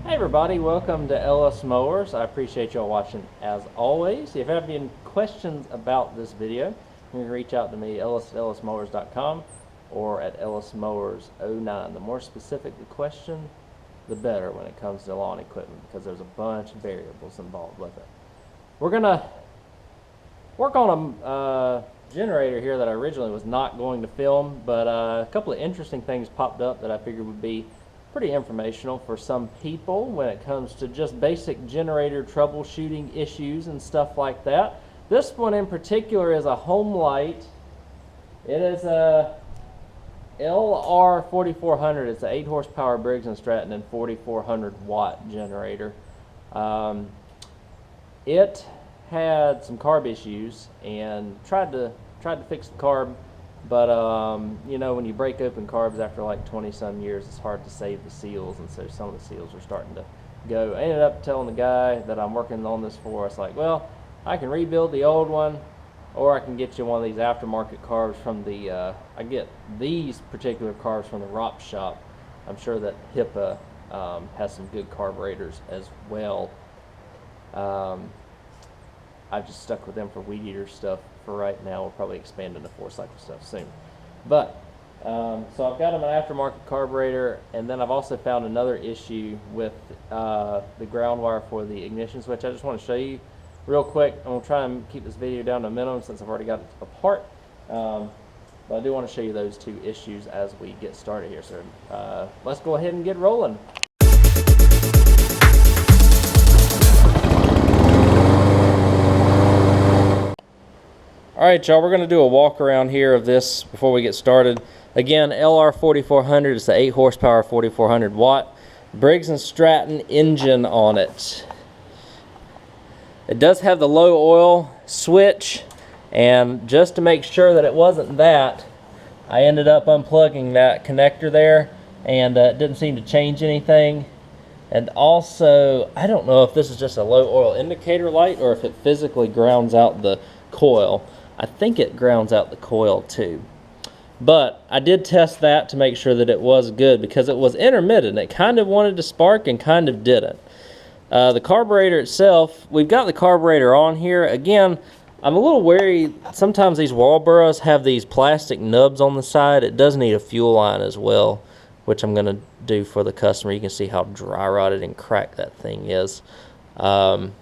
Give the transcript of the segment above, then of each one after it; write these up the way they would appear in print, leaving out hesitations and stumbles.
Hey everybody, welcome to Ellis Mowers. I appreciate y'all watching as always. If you have any questions about this video, you can reach out to me, Ellis at ellismowers.com or at ellismowers09. The more specific the question, the better when it comes to lawn equipment, because there's a bunch of variables involved with it. We're gonna work on a generator here that I originally was not going to film, but a couple of interesting things popped up that I figured would be pretty informational for some people when it comes to just basic generator troubleshooting issues and stuff like that. This one in particular is a Homelite. It is a LR4400. It's an 8 horsepower Briggs & Stratton and 4400 watt generator. It had some carb issues and tried to fix the carb. But, you know, when you break open carbs after like 20-some years, it's hard to save the seals, and so some of the seals are starting to go. I ended up telling the guy that I'm working on this for, it's like, well, I can rebuild the old one, or I can get you one of these aftermarket carbs from the, I get these particular carbs from the ROP shop. I'm sure that Hipa has some good carburetors as well. I've just stuck with them for weed eater stuff for right now. We'll probably expand into 4-cycle stuff soon. But, so I've got them an aftermarket carburetor, and then I've also found another issue with the ground wire for the ignition switch. I just want to show you real quick. I'm going to try and keep this video down to a minimum since I've already got it apart. But I do want to show you those two issues as we get started here. So let's go ahead and get rolling. Alright y'all, we're going to do a walk around here of this before we get started. Again, LR4400 is the 8 horsepower 4400 watt Briggs & Stratton engine on it. It does have the low oil switch, and just to make sure that it wasn't that, I ended up unplugging that connector there, and it didn't seem to change anything. And also, I don't know if this is just a low oil indicator light or if it physically grounds out the coil. I think it grounds out the coil too. But I did test that to make sure that it was good, because it was intermittent. It kind of wanted to spark and kind of didn't. The carburetor itself, we've got the carburetor on here. Again, I'm a little wary. Sometimes these wall burrows have these plastic nubs on the side. It does need a fuel line as well, which I'm going to do for the customer. You can see how dry rotted and cracked that thing is. But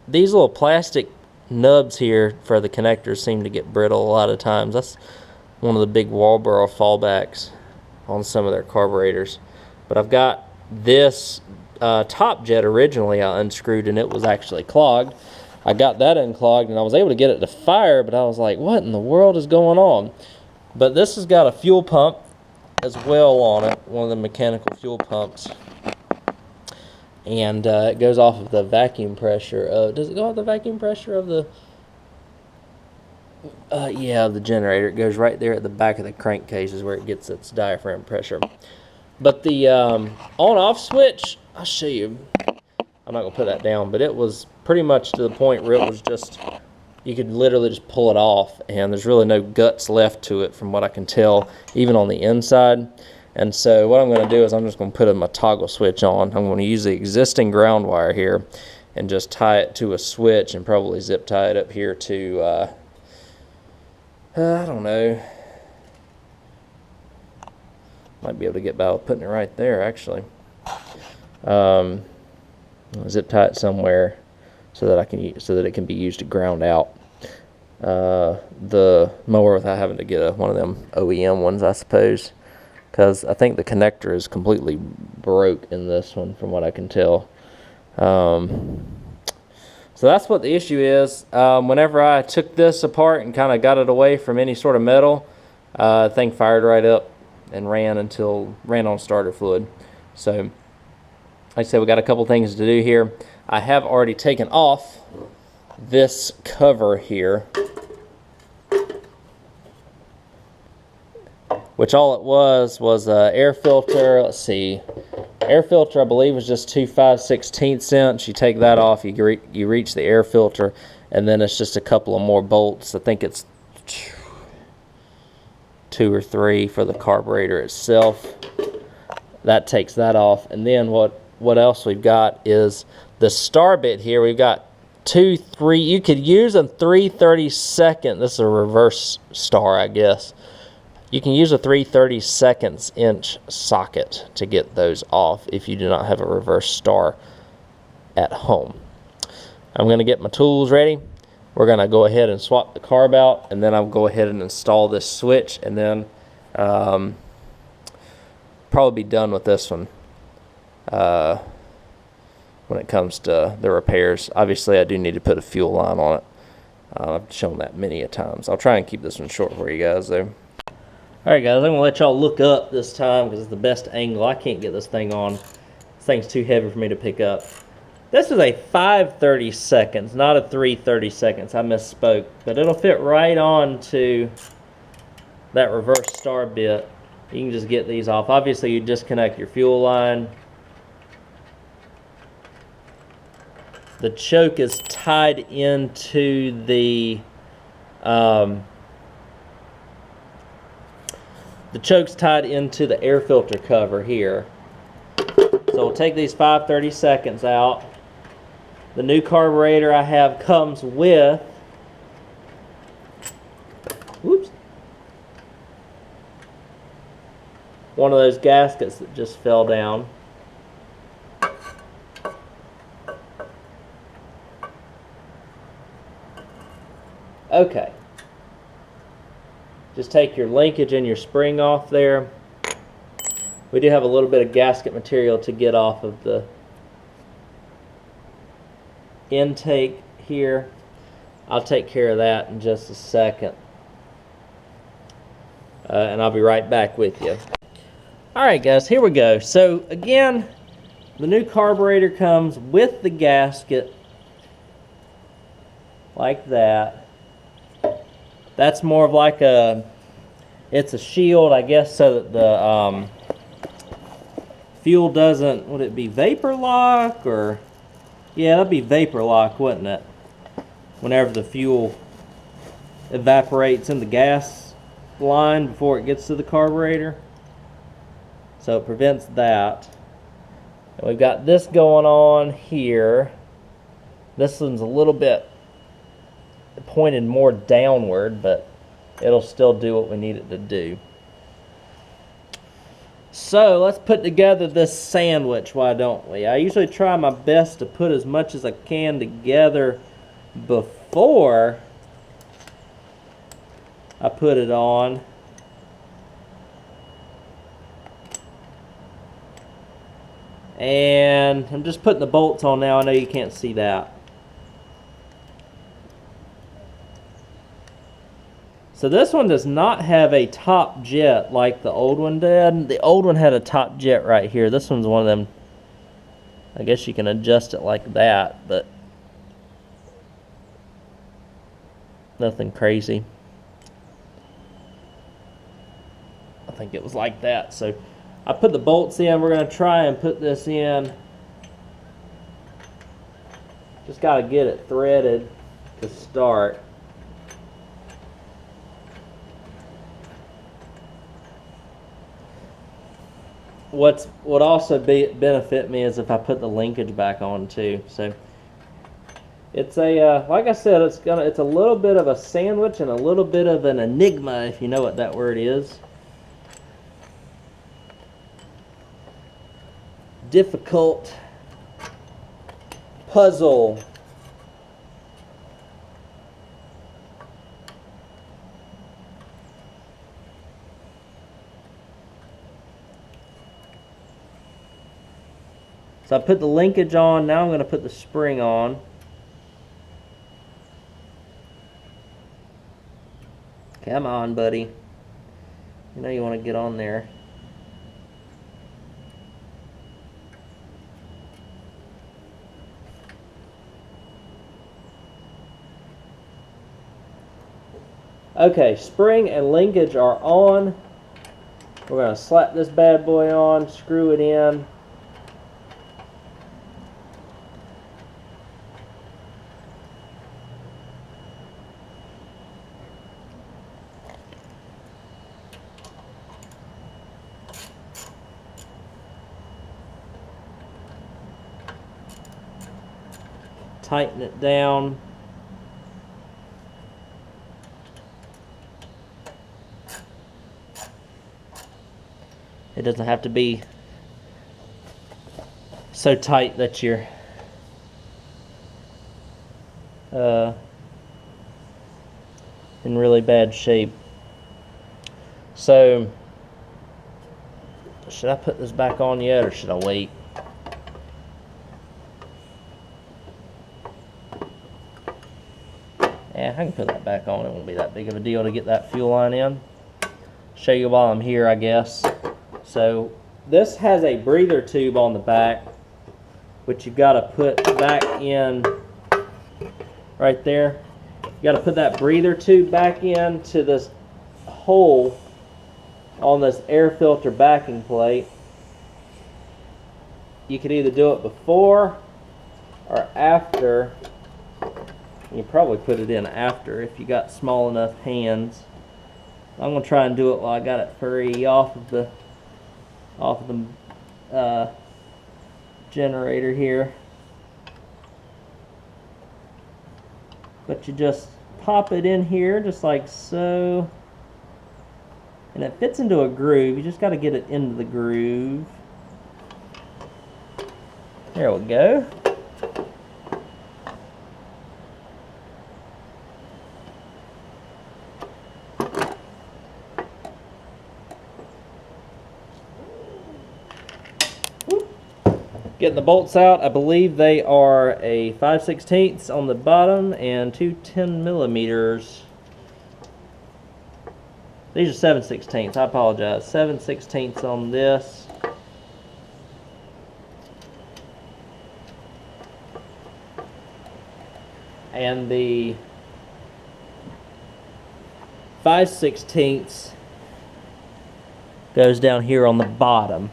these little plastic nubs here for the connectors seem to get brittle a lot of times. That's one of the big wall burrow fallbacks on some of their carburetors. But I've got this top jet originally I unscrewed, and it was actually clogged. I got that unclogged and I was able to get it to fire, but I was like, what in the world is going on? But this has got a fuel pump as well on it, one of the mechanical fuel pumps. And it goes off of the vacuum pressure. Does it go off the vacuum pressure of the... yeah, the generator. It goes right there at the back of the crankcase is where it gets its diaphragm pressure. But the on-off switch, I'll show you. I'm not going to put that down, but it was pretty much to the point where it was just... You could literally just pull it off, and there's really no guts left to it from what I can tell, even on the inside. And so what I'm going to do is I'm just going to put my toggle switch on. I'm going to use the existing ground wire here and just tie it to a switch, and probably zip tie it up here to, I don't know. Might be able to get by with putting it right there, actually. Zip tie it somewhere so that it can be used to ground out the mower without having to get one of them OEM ones, I suppose. Because I think the connector is completely broke in this one, from what I can tell. So that's what the issue is. Whenever I took this apart and kind of got it away from any sort of metal, the thing fired right up and ran on starter fluid. So, like I said, we got a couple things to do here. I have already taken off this cover here, which all it was air filter. Let's see, air filter I believe was just 2 5/16 cents. You take that off, you reach the air filter, and then it's just a couple of more bolts. I think it's 2 or 3 for the carburetor itself. that takes that off. And then what else we've got is the star bit here. We've got 2, 3, you could use a 3/32. This is a reverse star, I guess. You can use a 3/32 inch socket to get those off if you do not have a reverse star at home. I'm going to get my tools ready. We're going to go ahead and swap the carb out, and then I'll go ahead and install this switch, and then probably be done with this one when it comes to the repairs. Obviously, I do need to put a fuel line on it. I've shown that many a times. I'll try and keep this one short for you guys, though. Alright guys, I'm going to let y'all look up this time because it's the best angle. I can't get this thing on. This thing's too heavy for me to pick up. This is a 5/32, not a 3/32. I misspoke. But it'll fit right on to that reverse star bit. You can just get these off. Obviously, you disconnect your fuel line. The choke is tied into the choke's tied into the air filter cover here. So we'll take these 5/32 out. The new carburetor I have comes with, whoops, one of those gaskets that just fell down. Okay. Just take your linkage and your spring off there. We do have a little bit of gasket material to get off of the intake here. I'll take care of that in just a second. And I'll be right back with you. Alright guys, here we go. So again, the new carburetor comes with the gasket like that. That's more of like it's a shield, I guess, so that the fuel doesn't, would it be vapor lock, or, yeah, that'd be vapor lock, wouldn't it? Whenever the fuel evaporates in the gas line before it gets to the carburetor. So it prevents that. And we've got this going on here. This one's a little bit pointed more downward, but it'll still do what we need it to do. So let's put together this sandwich, why don't we? I usually try my best to put as much as I can together before I put it on. And I'm just putting the bolts on now. I know you can't see that. So this one does not have a top jet like the old one did. The old one had a top jet right here. This one's one of them, I guess you can adjust it like that, but nothing crazy. I think it was like that. So I put the bolts in. We're going to try and put this in. Just got to get it threaded to start. What would also benefit me is if I put the linkage back on too. So it's a like I said, it's a little bit of a sandwich and a little bit of an enigma, if you know what that word is. Difficult puzzle. So I put the linkage on, now I'm going to put the spring on. Come on, buddy. You know you want to get on there. Okay, spring and linkage are on. We're going to slap this bad boy on, screw it in. tighten it down. It doesn't have to be so tight that you're in really bad shape. So, should I put this back on yet, or should I wait? Yeah, I can put that back on. It won't be that big of a deal to get that fuel line in. Show you while I'm here, I guess. So, this has a breather tube on the back, which you've got to put back in right there. You got to put that breather tube back into this hole on this air filter backing plate. You could either do it before or after. You probably put it in after if you got small enough hands. I'm gonna try and do it while I got it free off of the generator here. But you just pop it in here just like so, and it fits into a groove. You just got to get it into the groove. There we go. Getting the bolts out, I believe they are a 5/16 on the bottom and two 10mm. These are 7/16. I apologize. 7/16 on this. And the 5/16 goes down here on the bottom.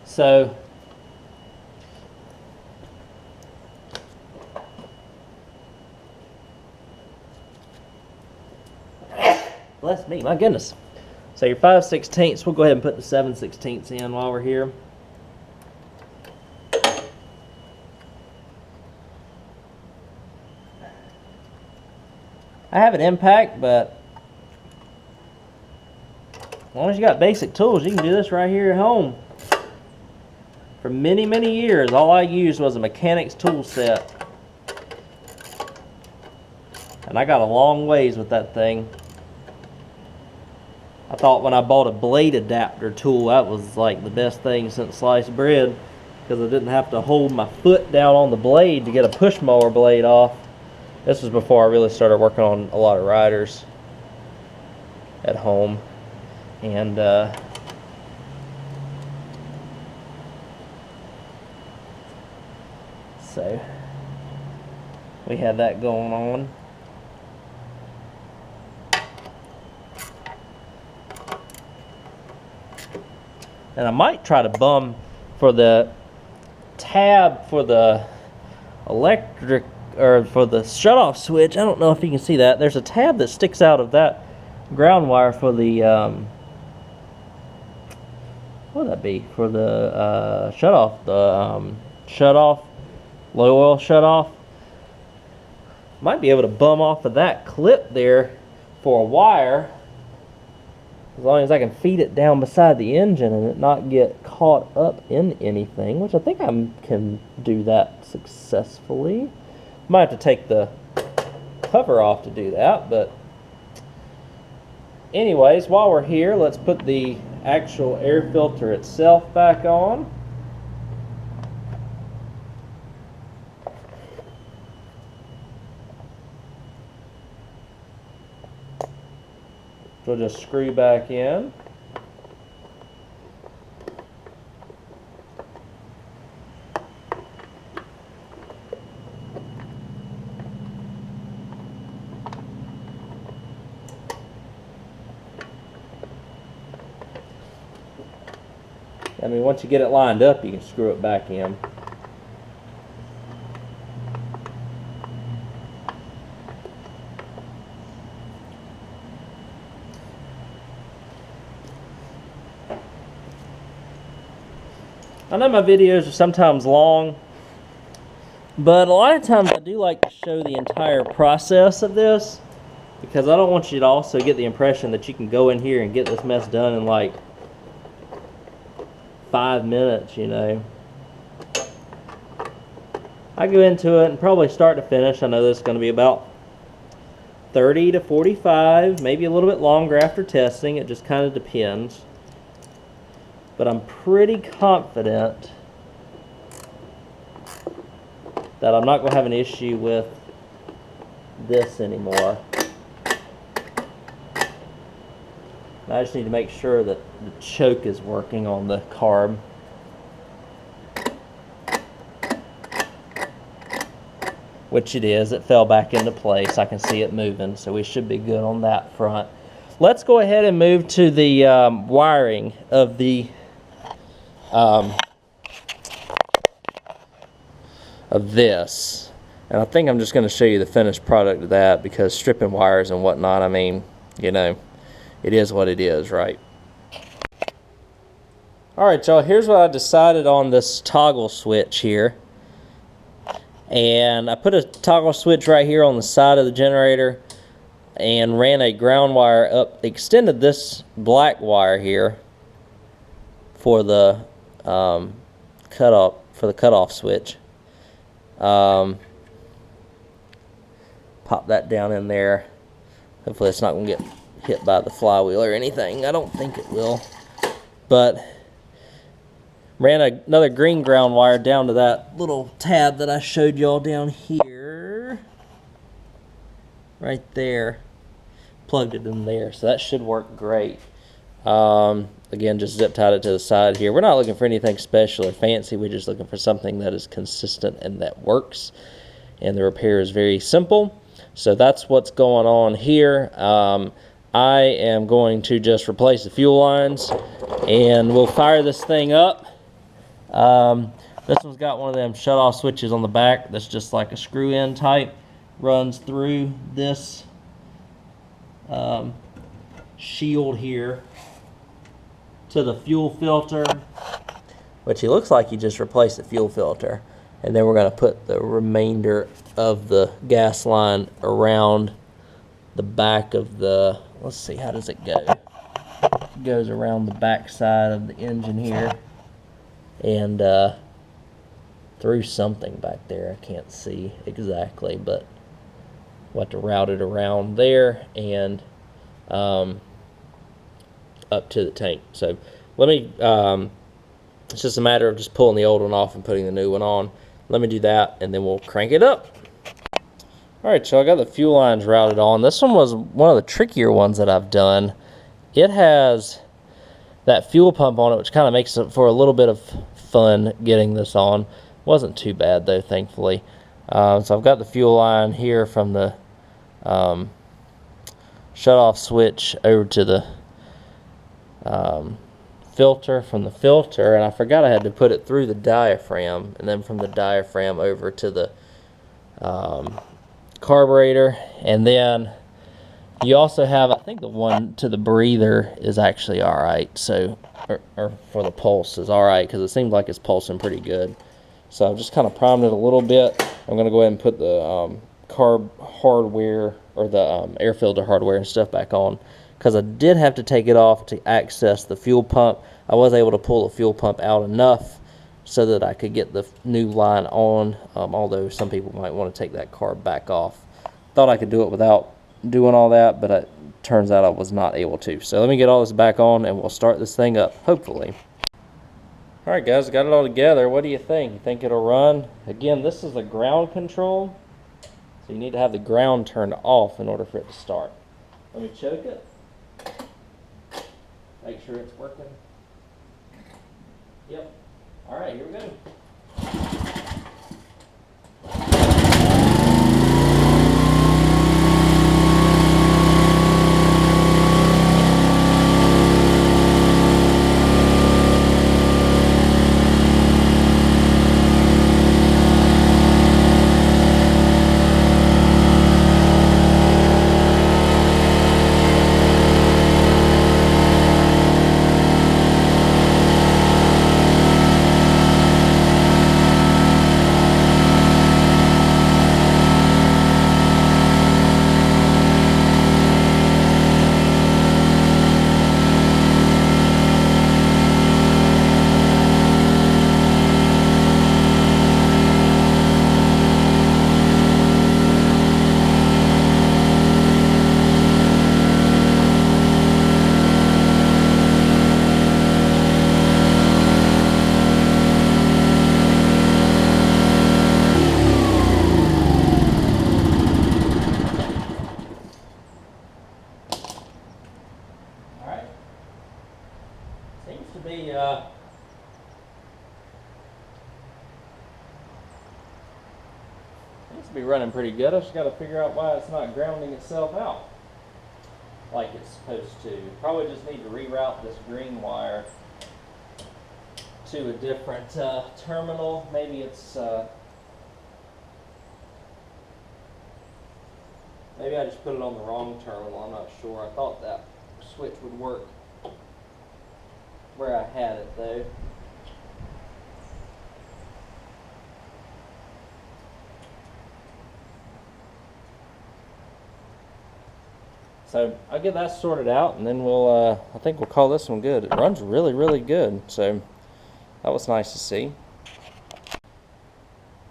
So bless me, my goodness. So your 5/16, we'll go ahead and put the 7/16 in while we're here. I have an impact, but as long as you got basic tools, you can do this right here at home. For many, many years, all I used was a mechanic's tool set. And I got a long ways with that thing. I thought when I bought a blade adapter tool, that was like the best thing since sliced bread, because I didn't have to hold my foot down on the blade to get a push mower blade off. This was before I really started working on a lot of riders at home. And so we had that going on. And I might try to bum for the tab for the electric, or for the shut-off switch. I don't know if you can see that. There's a tab that sticks out of that ground wire for the what would that be? For the shut-off, shut-off, low oil shut-off. Might be able to bum off of that clip there for a wire, as long as I can feed it down beside the engine and it not get caught up in anything, which I think I can do that successfully. Might have to take the cover off to do that, but anyways, while we're here, let's put the actual air filter itself back on. We'll just screw back in. I mean, once you get it lined up, you can screw it back in. I know my videos are sometimes long, but a lot of times I do like to show the entire process of this, because I don't want you to also get the impression that you can go in here and get this mess done in like 5 minutes, you know. I go into it and probably start to finish, I know this is going to be about 30 to 45, maybe a little bit longer after testing. It just kind of depends. But I'm pretty confident that I'm not going to have an issue with this anymore. I just need to make sure that the choke is working on the carb. Which it is. It fell back into place. I can see it moving, so we should be good on that front. Let's go ahead and move to the wiring of the of this. And I think I'm just going to show you the finished product of that, because stripping wires and whatnot, I mean, you know, it is what it is, right? Alright, y'all, here's what I decided on this toggle switch here. And I put a toggle switch right here on the side of the generator and ran a ground wire up, extended this black wire here for the cutoff switch. Pop that down in there. Hopefully it's not going to get hit by the flywheel or anything. I don't think it will. But ran another green ground wire down to that little tab that I showed y'all down here. Right there. Plugged it in there. So that should work great. Again, just zip tied it to the side here. We're not looking for anything special or fancy. We're just looking for something that is consistent and that works. And the repair is very simple. So that's what's going on here. I am going to just replace the fuel lines, and we'll fire this thing up. This one's got one of them shut-off switches on the back that's just like a screw-in type. Runs through this shield here to the fuel filter, which it looks like you just replaced the fuel filter. And then we're going to put the remainder of the gas line around the back of the, let's see, how does it go? It goes around the back side of the engine here and through something back there. I can't see exactly, but we'll have to route it around there and up to the tank. So let me, it's just a matter of just pulling the old one off and putting the new one on. Let me do that, and then we'll crank it up. Alright, so I got the fuel lines routed on. This one was one of the trickier ones that I've done. It has that fuel pump on it, which kind of makes it for a little bit of fun getting this on. Wasn't too bad, though, thankfully. So I've got the fuel line here from the shut-off switch over to the filter, from the filter, and I forgot I had to put it through the diaphragm, and then from the diaphragm over to the carburetor. And then you also have, I think the one to the breather is actually alright, so or for the pulse is alright, because it seems like it's pulsing pretty good. So I've just kind of primed it a little bit. I'm going to go ahead and put the carb hardware, or the air filter hardware and stuff back on, because I did have to take it off to access the fuel pump. I was able to pull the fuel pump out enough so that I could get the new line on, although some people might want to take that carb back off. Thought I could do it without doing all that, but it turns out I was not able to. So let me get all this back on and we'll start this thing up, hopefully. Alright guys, got it all together. What do you think? You think it'll run? Again, this is a ground control, so you need to have the ground turned off in order for it to start. Let me choke it. Make sure it's working. Yep. Alright, here we go. be seems to be running pretty good. I just got to figure out why it's not grounding itself out like it's supposed to. Probably just need to reroute this green wire to a different terminal. Maybe it's maybe I just put it on the wrong terminal. I'm not sure. I thought that switch would work where I had it though. So I'll get that sorted out, and then we'll I think we'll call this one good. It runs really, really good, so that was nice to see.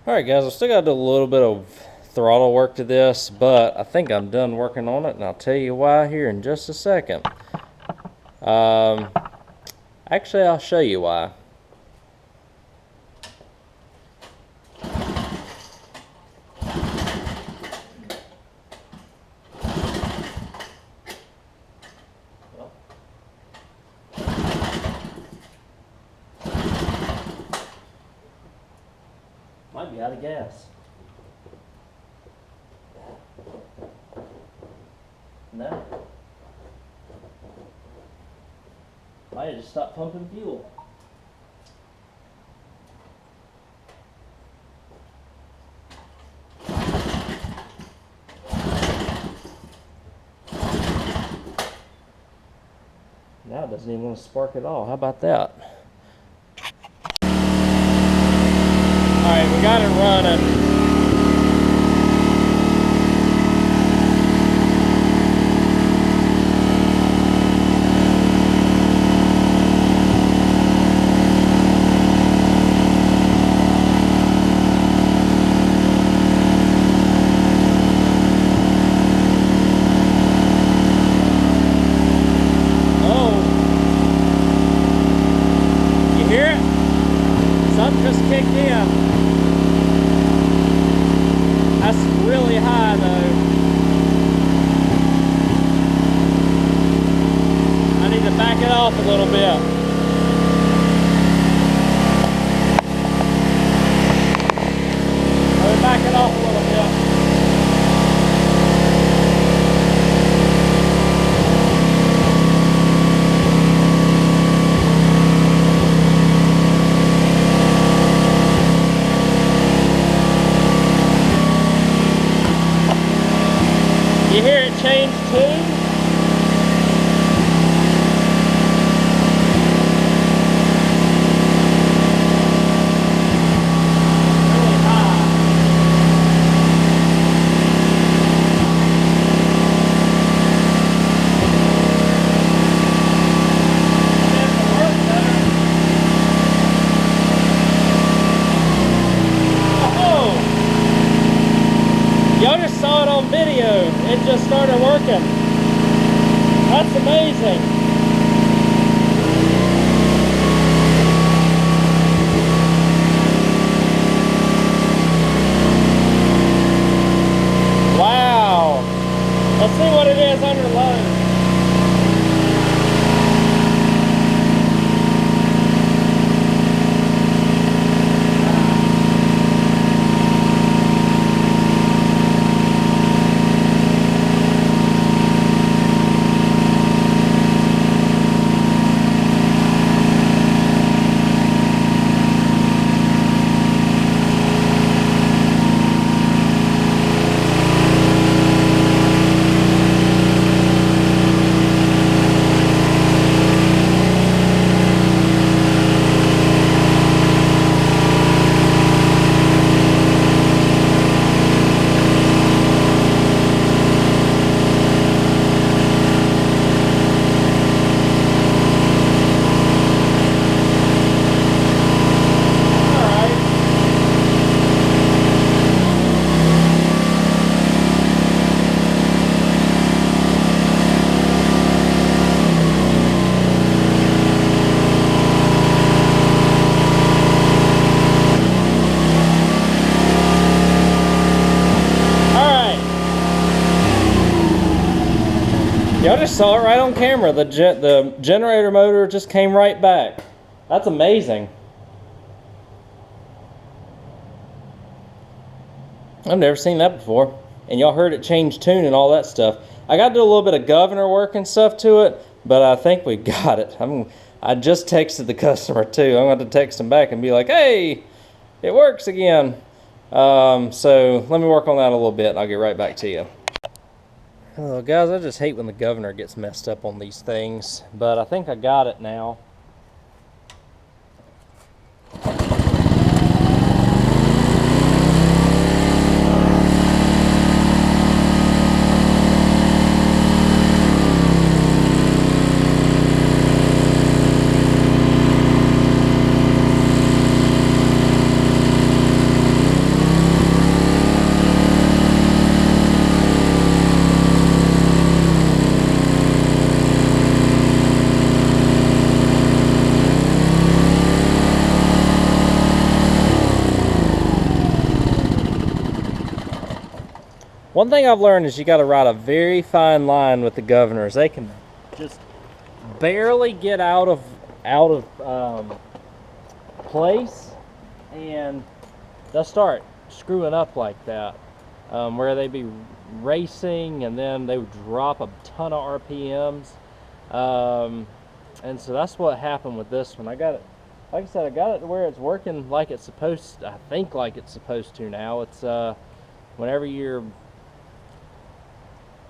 Alright guys, I've still got to do a little bit of throttle work to this, but I think I'm done working on it, and I'll tell you why here in just a second. Actually, I'll show you why. Might be out of gas. No. Might have just stopped pumping fuel. Now it doesn't even want to spark at all. How about that? Alright, we got it running. Off a little bit. Let me back it off a little bit. You hear it change tune? Video, it just started working. That's amazing. Wow. Let's see what it is under load. Y'all just saw it right on camera. The generator motor just came right back. That's amazing. I've never seen that before. And y'all heard it change tune and all that stuff. I got to do a little bit of governor work and stuff to it, but I think we got it. I just texted the customer too. I'm going to text him back and be like, hey, it works again. So let me work on that a little bit and I'll get right back to you. Oh, guys, I just hate when the governor gets messed up on these things, but I think I got it now. One thing I've learned is you got to ride a very fine line with the governors. They can just barely get out of place, and they'll start screwing up like that, where they be racing and then they would drop a ton of RPMs, and so that's what happened with this one. I got it, like I said, I got it to where it's working like it's supposed to. I think like it's supposed to now. It's whenever you're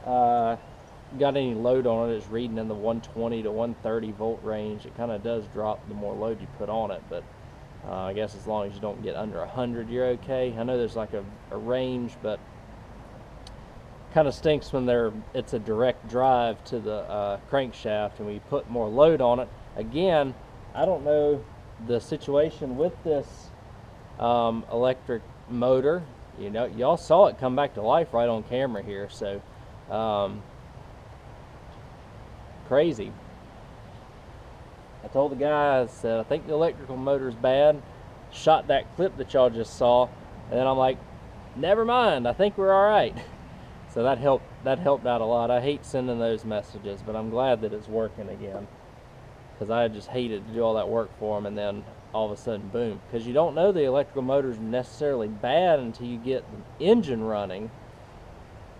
got any load on it, it's reading in the 120 to 130 volt range. It kind of does drop the more load you put on it, but I guess as long as you don't get under 100, you're okay. I know there's like a range, but kind of stinks when it's a direct drive to the crankshaft and we put more load on it. Again, I don't know the situation with this electric motor. You know, y'all saw it come back to life right on camera here, so crazy. I told the guy, I said, I think the electrical motor's bad. Shot that clip that y'all just saw, and then I'm like, never mind, I think we're all right. So that helped out a lot. I hate sending those messages, but I'm glad that it's working again, because I just hated to do all that work for them and then all of a sudden, boom. Because you don't know the electrical motor's necessarily bad until you get the engine running.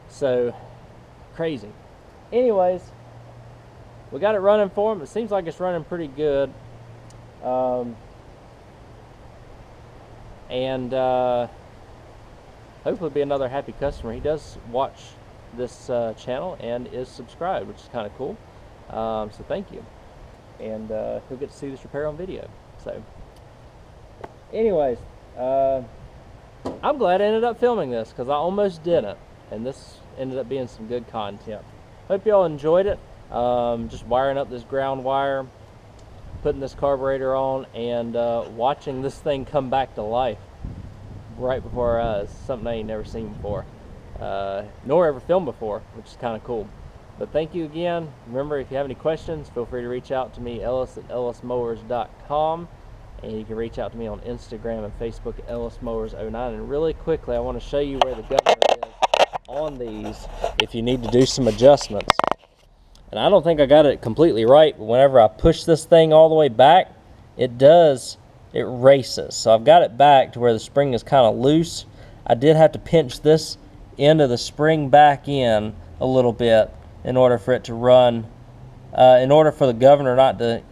So crazy. Anyways, we got it running for him. It seems like it's running pretty good. And hopefully be another happy customer. He does watch this channel and is subscribed, which is kind of cool. So thank you. And he'll get to see this repair on video. So anyways, I'm glad I ended up filming this, because I almost didn't, and this ended up being some good content. Hope y'all enjoyed it. Just wiring up this ground wire, putting this carburetor on, and watching this thing come back to life right before our eyes. Something I ain't never seen before, nor ever filmed before, which is kind of cool. But thank you again. Remember, if you have any questions, feel free to reach out to me, Ellis at ellismowers.com, and you can reach out to me on Instagram and Facebook at ellismowers09. And really quickly, I want to show you where the governor is on these if you need to do some adjustments. And I don't think I got it completely right, but whenever I push this thing all the way back, it races. So I've got it back to where the spring is kind of loose. I did have to pinch this end of the spring back in a little bit in order for it to run, in order for the governor not to,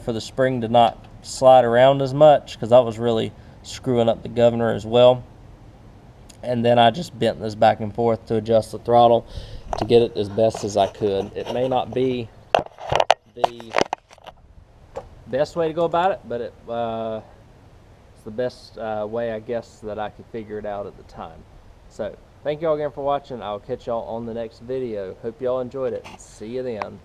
for the spring to not slide around as much, because that was really screwing up the governor as well. And then I just bent this back and forth to adjust the throttle to get it as best as I could. It may not be the best way to go about it, but it's the best way, I guess, that I could figure it out at the time. So thank you all again for watching. I'll catch y'all on the next video. Hope y'all enjoyed it. See you then.